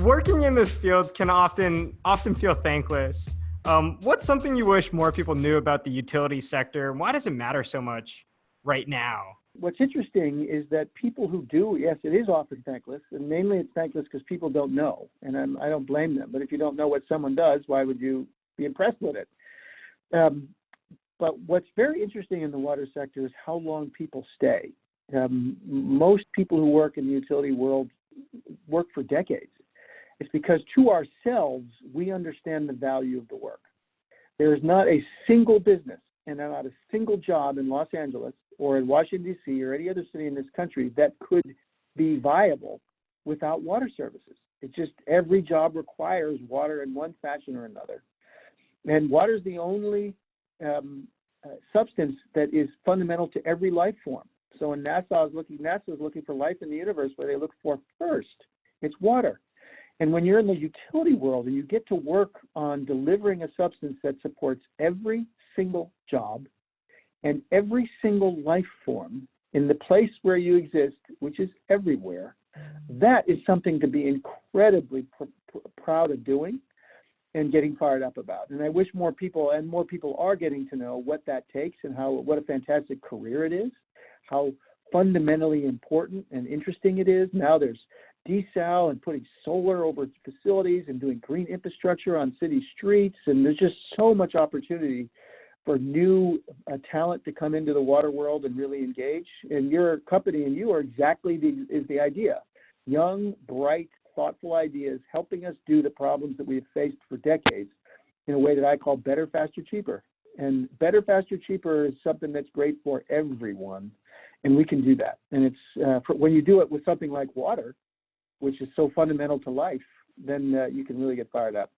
Working in this field can often feel thankless. What's something you wish more people knew about the utility sector? And why does it matter so much right now? What's interesting is that people who do, yes, it is often thankless, and mainly it's thankless because people don't know, and I don't blame them. But if you don't know what someone does, why would you be impressed with it? But what's very interesting in the water sector is how long people stay. Most people who work in the utility world work for decades. It's because to ourselves, we understand the value of the work. There is not a single business and not a single job in Los Angeles or in Washington, D.C. or any other city in this country that could be viable without water services. It's just every job requires water in one fashion or another. And water is the only substance that is fundamental to every life form. So when NASA is looking for life in the universe, where they look for first, it's water. And when you're in the utility world and you get to work on delivering a substance that supports every single job and every single life form in the place where you exist, which is everywhere, that is something to be incredibly proud of doing and getting fired up about. And I wish more people are getting to know what that takes and what a fantastic career it is, how fundamentally important and interesting it is. Now there's desal and putting solar over facilities and doing green infrastructure on city streets. And there's just so much opportunity for new talent to come into the water world and really engage. And your company and you are exactly the idea. Young, bright, thoughtful ideas helping us do the problems that we have faced for decades in a way that I call better, faster, cheaper. And better, faster, cheaper is something that's great for everyone. And we can do that. And it's when you do it with something like water, which is so fundamental to life, then you can really get fired up.